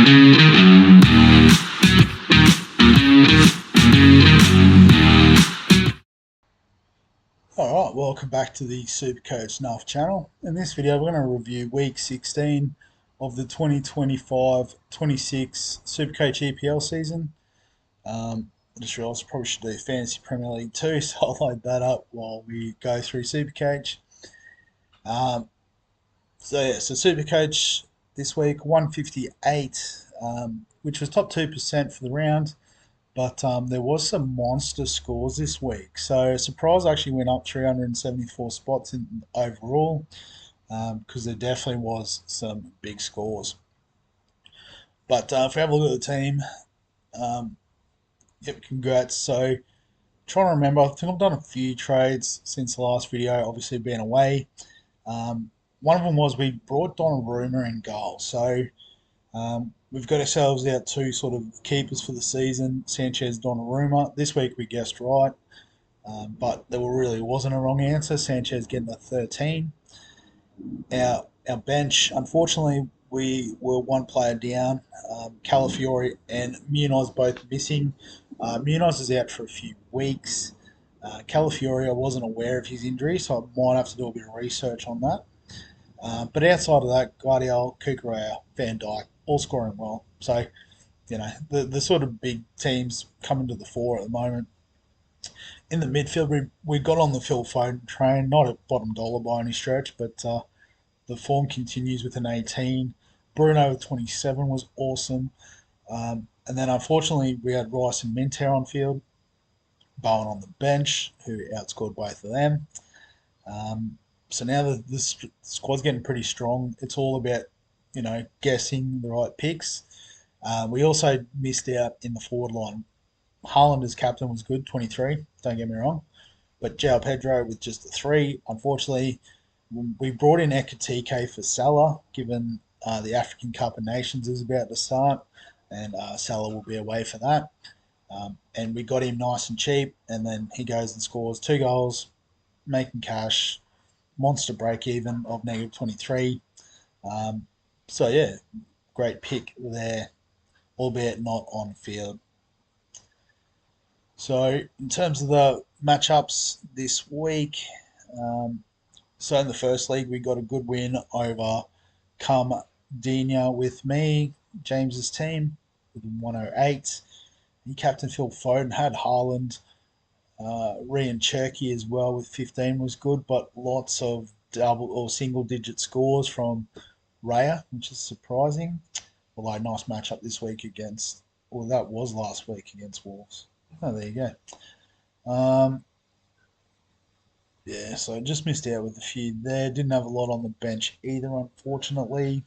Alright, welcome back to the SuperCoach NUF channel. In this video we're going to review week 16 of the 2025-26 SuperCoach EPL season. I just realised I probably should do Fantasy Premier League too, so I'll load that up while we go through SuperCoach. So SuperCoach this week 158, which was top 2% for the round. But there was some monster scores this week. So Surprise actually went up 374 spots in overall, because there definitely was some big scores. But if we have a look at the team, yep, congrats. So trying to remember, I think I've done a few trades since the last video, obviously being away. One of them was we brought Donnarumma in goal. So we've got ourselves out two sort of keepers for the season, Sanchez, Donnarumma. This week we guessed right, but there really wasn't a wrong answer. Sanchez getting a 13. Our bench, unfortunately, we were one player down. Calafiori and Munoz both missing. Munoz is out for a few weeks. Calafiori, I wasn't aware of his injury, so I might have to do a bit of research on that. But outside of that, Guardiola, Kukurea, Van Dijk, all scoring well. So, the sort of big teams coming to the fore at the moment. In the midfield, we got on the Phil Foden train, not at bottom dollar by any stretch, but the form continues with an 18. Bruno with 27 was awesome. And then unfortunately, we had Rice and Minter on field. Bowen on the bench, who outscored both of them. So now the squad's getting pretty strong. It's all about, guessing the right picks. We also missed out in the forward line. Haaland as captain was good, 23, don't get me wrong. But João Pedro with just a 3. Unfortunately, we brought in Ekitike for Salah, given the African Cup of Nations is about to start, and Salah will be away for that. And we got him nice and cheap, and then he goes and scores 2 goals, making cash, monster break even of negative 23. So yeah, great pick there, albeit not on field. So in terms of the matchups this week, so in the first league we got a good win over Carmdenia with me, James's team, with 108. He captain Phil Foden, had Haaland. Ryan Cherky as well with 15 was good, but lots of double or single digit scores from Raya, which is surprising. Although nice matchup this week against, well, that was last week against Wolves. Oh, there you go. Yeah, so just missed out with a few there. Didn't have a lot on the bench either, unfortunately.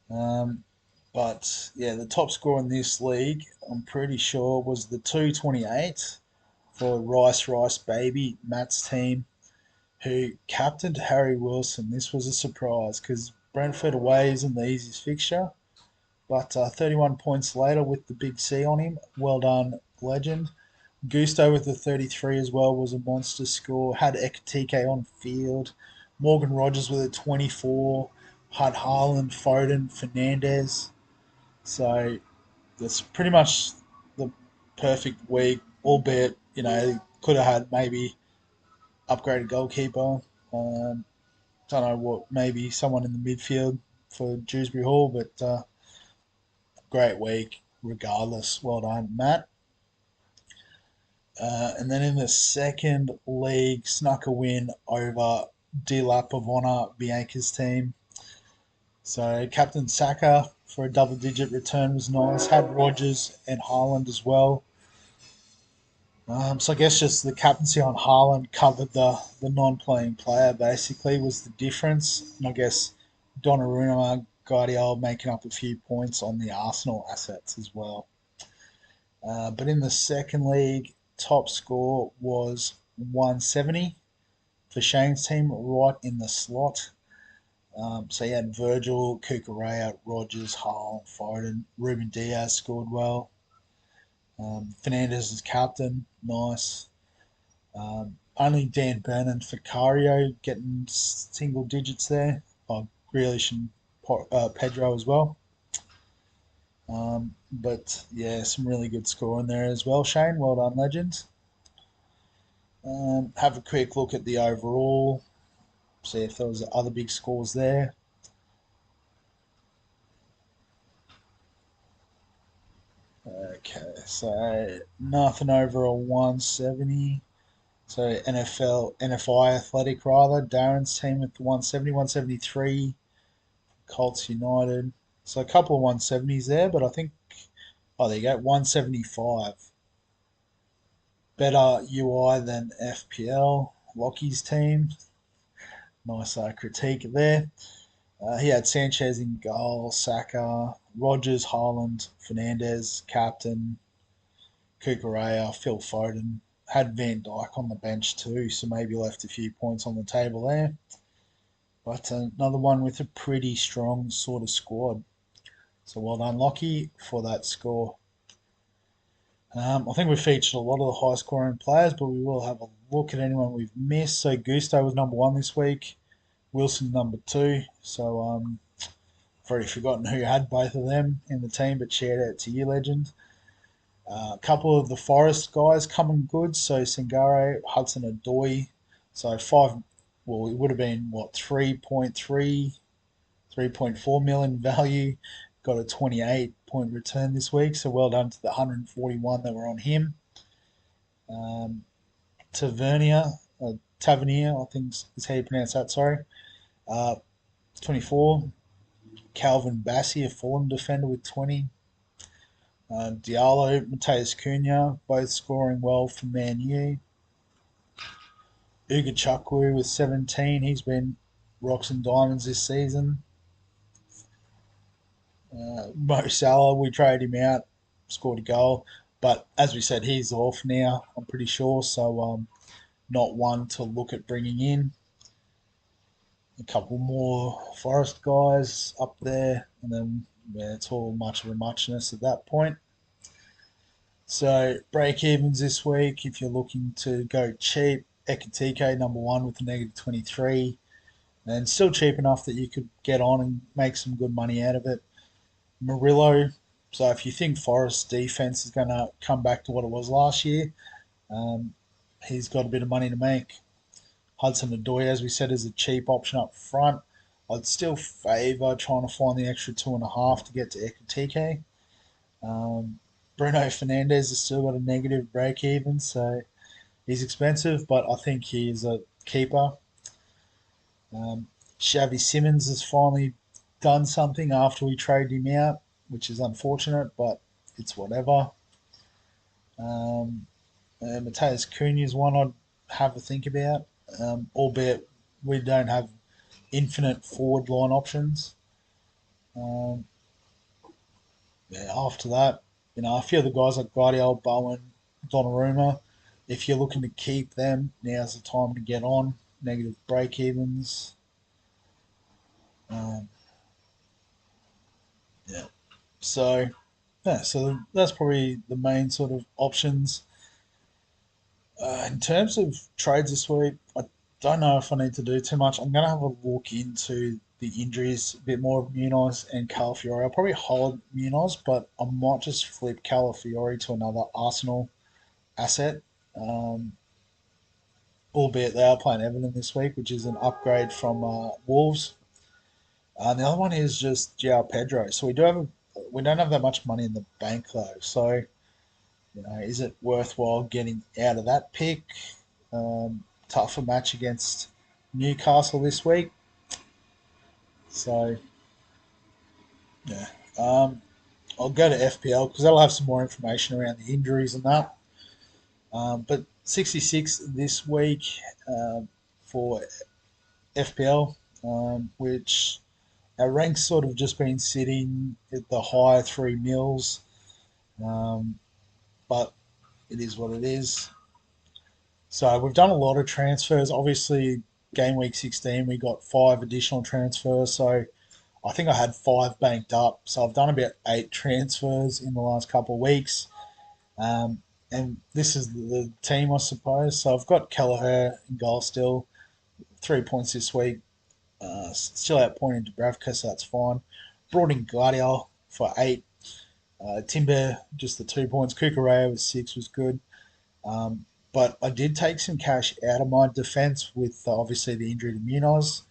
But yeah, the top score in this league, I'm pretty sure, was the 228 for Rice Baby, Matt's team, who captained Harry Wilson. This was a surprise because Brentford away isn't the easiest fixture. But 31 points later with the big C on him. Well done, legend. Gusto with the 33 as well was a monster score. Had Ekitike on field. Morgan Rogers with a 24. Had Haaland, Foden, Fernandez. So that's pretty much the perfect week, albeit, could have had maybe upgraded goalkeeper. Don't know what, maybe someone in the midfield for Dewsbury Hall, but great week regardless. Well done, Matt. And then in the second league, snuck a win over Dilap of Honor, Bianca's team. So Captain Saka for a double-digit return was nice. Had Rogers and Haaland as well. So I guess just the captaincy on Haaland covered the non-playing player, basically, was the difference. And I guess Donnarumma, Guardiola making up a few points on the Arsenal assets as well. But in the second league, top score was 170 for Shane's team, right in the slot. So you had Virgil, Kukurea, Rogers, Hull, Foden, Ruben Diaz scored well. Fernandez is captain, nice. Only Dan Burn and Ficario getting single digits there. Grealish and Pedro as well. But yeah, some really good scoring there as well, Shane. Well done, legend. Have a quick look at the overall, see if there was other big scores there. Okay, so nothing over a 170. So NFI Athletic rather, Darren's team at the 170, 173, Colts United. So a couple of 170s there, but I think, oh, there you go, 175. Better UI than FPL. Lockie's team. Nice critique there. He had Sanchez in goal, Saka, Rogers, Haaland, Fernandez, captain, Kukurea, Phil Foden. Had Van Dijk on the bench too, so maybe left a few points on the table there. But another one with a pretty strong sort of squad. So well done, Lockie, for that score. I think we've featured a lot of the high scoring players, but we will have a look at anyone we've missed. So Gusto was number one this week, Wilson number two. So I've already forgotten who had both of them in the team, but shout out to you, legend. A couple of the Forest guys coming good. So Singare, Hudson Odoi. So five, well, it would have been what, 3.4 million value. Got a 28-point return this week. So well done to the 141 that were on him. Um, Tavernier, Tavernier, I think is how you pronounce that, sorry. Uh, 24. Calvin Bassey, a Fulham defender, with 20. Diallo, Mateus Cunha, both scoring well for Man U. Uga Chukwu with 17. He's been rocks and diamonds this season. Mo Salah, we traded him out, scored a goal. But as we said, he's off now, I'm pretty sure. So not one to look at bringing in. A couple more Forest guys up there. And then yeah, it's all much of a muchness at that point. So break evens this week, if you're looking to go cheap, Ekatike number one with a negative 23, and still cheap enough that you could get on and make some good money out of it. Murillo, so if you think Forest's defense is going to come back to what it was last year, um, he's got a bit of money to make. Hudson Odoi, as we said, is a cheap option up front. I'd still favour trying to find the extra 2.5 to get to Ekatike. Um, Bruno Fernandez has still got a negative break even, so he's expensive, but I think he's a keeper. Xavi Simmons has finally done something after we traded him out, which is unfortunate, but it's whatever. Mateus Cunha is one I'd have a think about, albeit we don't have infinite forward line options. Um, yeah, after that, a few of the guys like Guardiola, Bowen, Donnarumma, if you're looking to keep them, now's the time to get on. Negative break evens. Um, yeah. So, yeah, so that's probably the main sort of options. In terms of trades this week, I don't know if I need to do too much. I'm going to have a look into the injuries a bit more of Munoz and Calafiori. I'll probably hold Munoz, but I might just flip Calafiori to another Arsenal asset. Um, Albeit they are playing Everton this week, which is an upgrade from Wolves. The other one is just João Pedro. So we don't have that much money in the bank though. So is it worthwhile getting out of that pick? Tougher match against Newcastle this week. So yeah, I'll go to FPL because that'll have some more information around the injuries and that. But 66 this week for FPL, which our rank's sort of just been sitting at the high 3 mils, but it is what it is. So we've done a lot of transfers. Obviously, game week 16, we got 5 additional transfers. So I think I had 5 banked up. So I've done about 8 transfers in the last couple of weeks. And this is the team, I suppose. So I've got Kelleher in goal still, 3 points this week. Still outpointing Dubravka, so that's fine. Brought in Guardiola for 8. Timber, just the 2 points. Kukurea was 6, was good. Um, but I did take some cash out of my defence with obviously the injury to Munoz.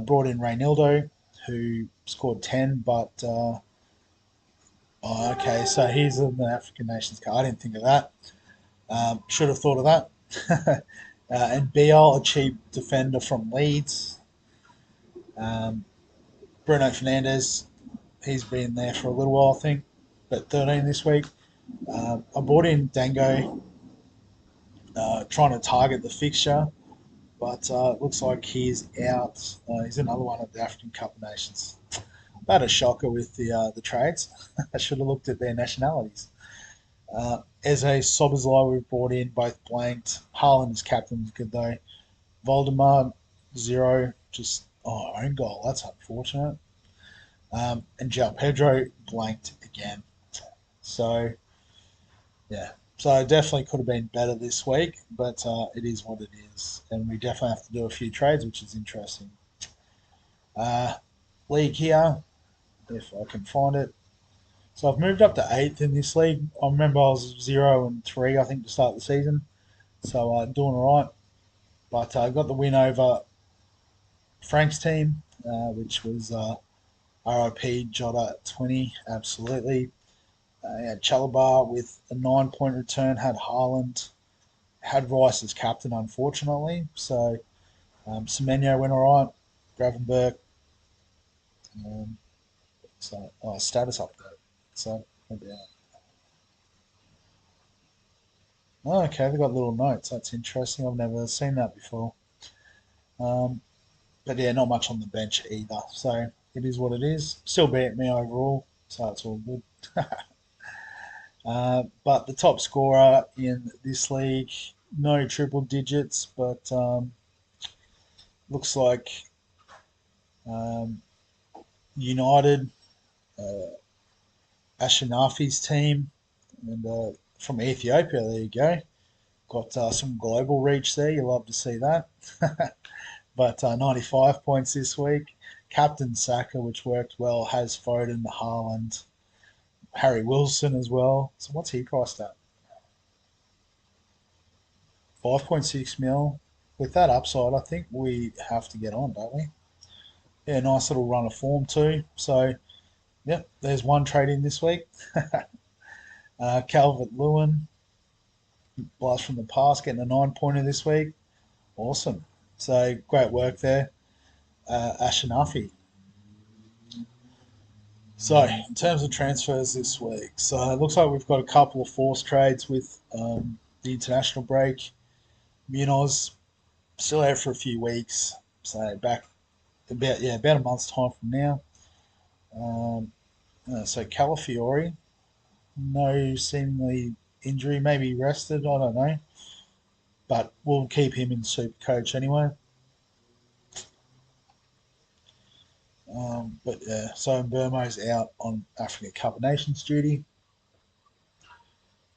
Brought in Reynildo, who scored 10, but oh, okay, so he's in the African Nations card. I didn't think of that. Should have thought of that. And Bial, a cheap defender from Leeds. Um, Bruno Fernandes, he's been there for a little while, I think, but 13 this week. I bought in Dango, trying to target the fixture, but it looks like he's out. He's another one of the African Cup of Nations. I had a shocker with the trades. I should have looked at their nationalities. Eze, Sobozlai we've brought in, both blanked. Haaland as captain was good though. Voldemar, 0, just own goal. That's unfortunate. And João Pedro blanked again. So yeah, so it definitely could have been better this week, but it is what it is, and we definitely have to do a few trades, which is interesting. Uh, League here, if I can find it. So I've moved up to eighth in this league. I remember I was 0-3, I think, to start the season, so doing all right. But I got the win over Frank's team, which was RIP Jota at 20, absolutely. Had Chalabar with a 9 point return, had Haaland, had Rice as captain, unfortunately. So Semenyo went all right, Gravenberg. Um, status update. So, yeah. Oh, okay, they've got little notes. That's interesting. I've never seen that before. Um, but yeah, not much on the bench either. So it is what it is. Still beat me overall, so it's all good. But the top scorer in this league, no triple digits, but looks like um, United, uh, Ashanafi's team, and from Ethiopia. There you go. Got some global reach there. You love to see that. But 95 points this week. Captain Saka, which worked well, has Foden, Haaland, Harry Wilson as well. So what's he priced at? 5.6 mil. With that upside, I think we have to get on, don't we? Yeah, nice little run of form too. So, yeah, there's one trade in this week. Calvert Lewin, blast from the past, getting a 9 pointer this week. Awesome. So, great work there. Ashanafi. So, in terms of transfers this week, so it looks like we've got a couple of forced trades with the international break. Munoz still out for a few weeks, so back about a month's time from now. Um, so Calafiori, no seemingly injury, maybe rested, I don't know, but we'll keep him in SuperCoach anyway. But yeah, so Burmo's out on Africa Cup of Nations duty.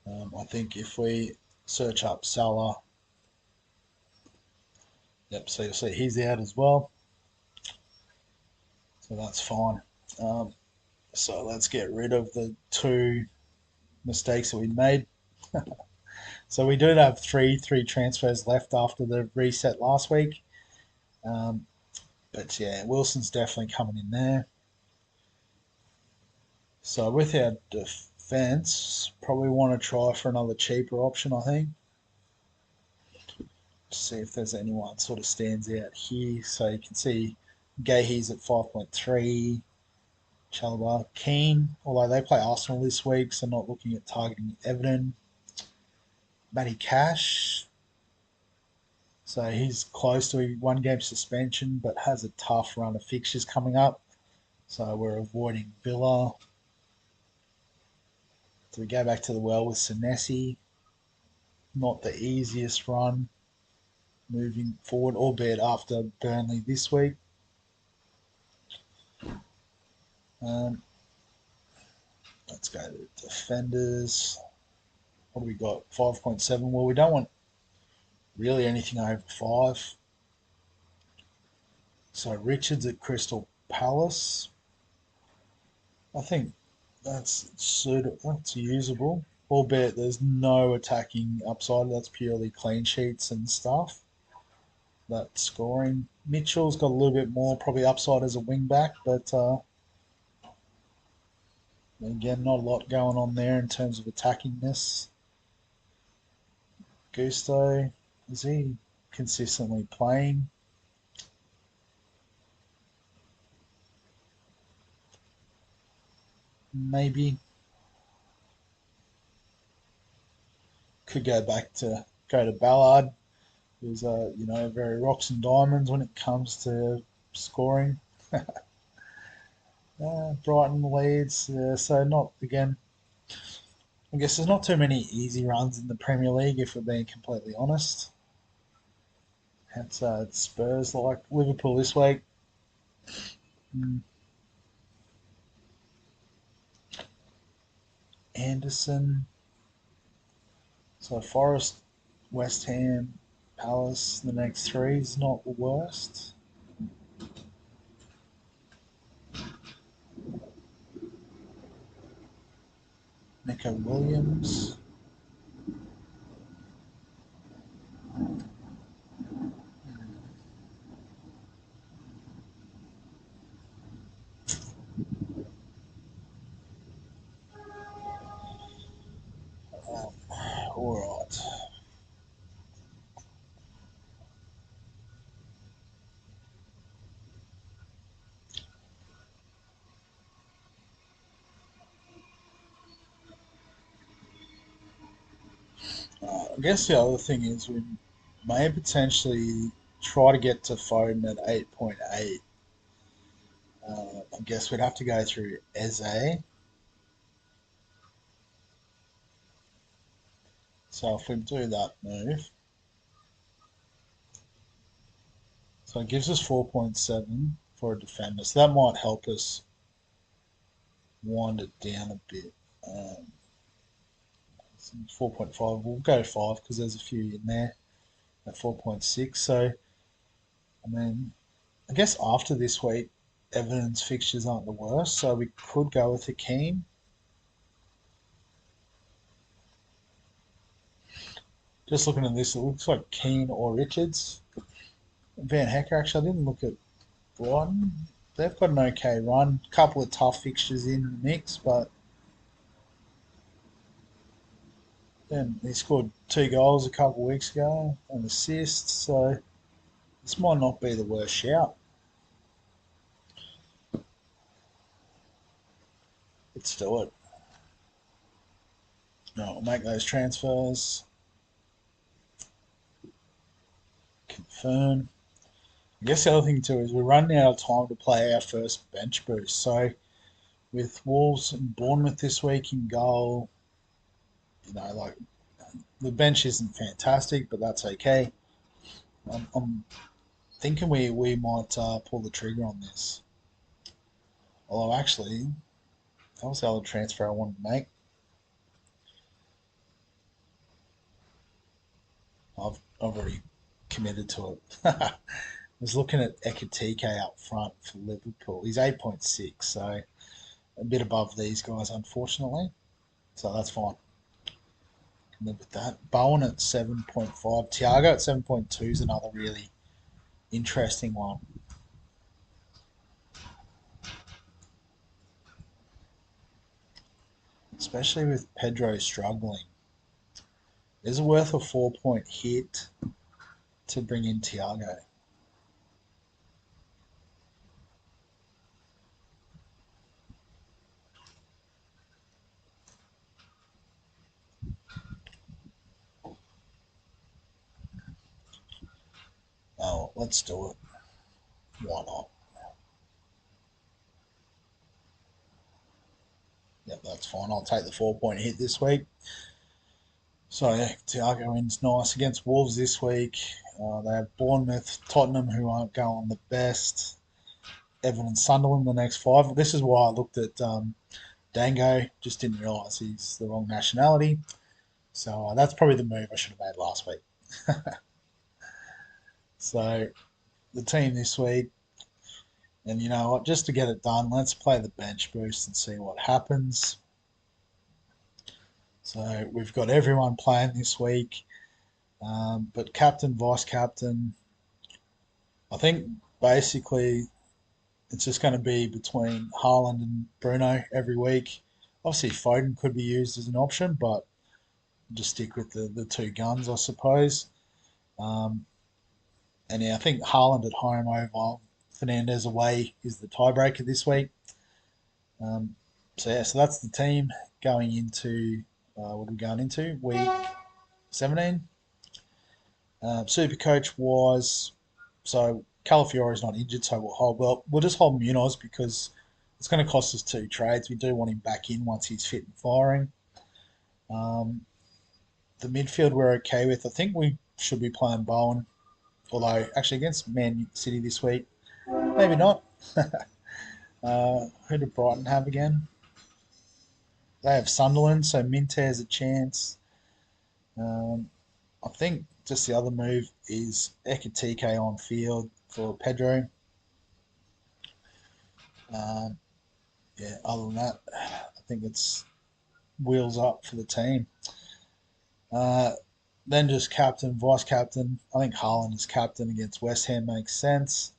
I think if we search up Salah, yep, so you'll see he's out as well. So that's fine. Um, so let's get rid of the two mistakes that we made. So we do have three transfers left after the reset last week. Um, but yeah, Wilson's definitely coming in there. So with our defence, probably want to try for another cheaper option, I think. See if there's anyone sort of stands out here. So you can see Gahey's at 5.3. Chalobah, Keane, although they play Arsenal this week, so not looking at targeting Everton. Matty Cash, so he's close to a 1 game suspension, but has a tough run of fixtures coming up. So we're avoiding Villa. Do we go back to the well with Senesi? Not the easiest run moving forward, albeit after Burnley this week. Um, let's go to defenders. What do we got? 5.7. Well, we don't want really anything over 5. So Richards at Crystal Palace. I think That's usable. Albeit there's no attacking upside. That's purely clean sheets and stuff. That scoring. Mitchell's got a little bit more probably upside as a wing back, but again, not a lot going on there in terms of attackingness. Gusto, is he consistently playing? Maybe. Could go to Ballard, who's very rocks and diamonds when it comes to scoring. Brighton leads, so not again. I guess there's not too many easy runs in the Premier League if we're being completely honest. It's Spurs like Liverpool this week. Mm, Anderson. So Forest, West Ham, Palace. The next three is not the worst. Nico Williams. All right. I guess the other thing is we may potentially try to get to Foden at 8.8. I guess we'd have to go through Eze. So if we do that move, so it gives us 4.7 for a defender. So that might help us wind it down a bit. 4.5, we'll go 5 because there's a few in there at 4.6. So, I mean, I guess after this week, Everton's fixtures aren't the worst. So we could go with Hakeem. Just looking at this, it looks like Keane or Richards. Van Hecker, actually, I didn't look at Brighton. They've got an okay run. Couple of tough fixtures in the mix, but then he scored 2 goals a couple of weeks ago, an assist. So this might not be the worst shout. Let's do it. No, we'll make those transfers. Confirm. I guess the other thing too is we're running out of time to play our first bench boost. So with Wolves and Bournemouth this week in goal, like the bench isn't fantastic, but that's okay. I'm thinking we might pull the trigger on this. Although actually, that was the other transfer I wanted to make. I've already committed to it. I was looking at Ekatike up front for Liverpool. He's 8.6, so a bit above these guys, unfortunately. So that's fine. Can live with that. Bowen at 7.5. Thiago at 7.2 is another really interesting one. Especially with Pedro struggling. Is it worth a 4-point hit to bring in Thiago? Oh, let's do it. Why not? Yep, that's fine. I'll take the 4-point hit this week. So yeah, Thiago wins nice against Wolves this week. They have Bournemouth, Tottenham, who aren't going the best. Everton and Sunderland the next five. This is why I looked at Dango. Just didn't realise he's the wrong nationality. So that's probably the move I should have made last week. So the team this week, And you know what? Just to get it done, let's play the bench boost and see what happens. So we've got everyone playing this week, but captain, vice captain, I think basically it's just going to be between Haaland and Bruno every week. Obviously, Foden could be used as an option, but just stick with the two guns, I suppose. Um, and yeah, I think Haaland at home over Fernandez away is the tiebreaker this week. Um, so yeah, so that's the team going into what are we going into week 17. SuperCoach was so Calafiore is not injured, so we'll just hold Munoz because it's going to cost us two trades. We do want him back in once he's fit and firing. Um, the midfield we're okay with. I think we should be playing Bowen, although actually against Man City this week, maybe not. Who did Brighton have again? They have Sunderland, so Minter has a chance. Um, I think just the other move is Ekatike on field for Pedro. Um, yeah, other than that, I think it's wheels up for the team. Uh, then just captain, vice captain. I think Haaland is captain against West Ham makes sense.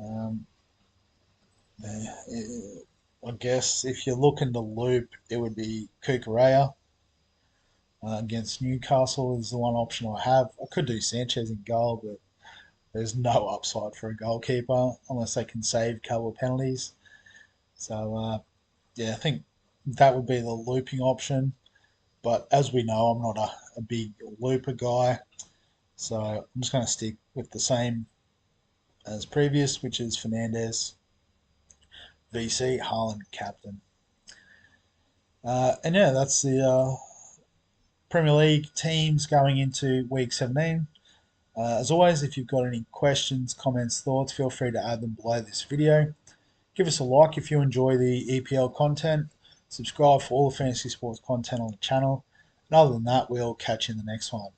Um, yeah, I guess if you're looking to loop, it would be Kukurea against Newcastle is the one option I have. I could do Sanchez in goal, but there's no upside for a goalkeeper unless they can save a couple of penalties. So yeah, I think that would be the looping option. But as we know, I'm not a big looper guy, so I'm just going to stick with the same as previous, which is Fernandez, VC, Haaland, captain. And yeah, that's the Premier League teams going into week 17. As always, if you've got any questions, comments, thoughts, feel free to add them below this video. Give us a like if you enjoy the EPL content. Subscribe for all the fantasy sports content on the channel. And other than that, we'll catch you in the next one.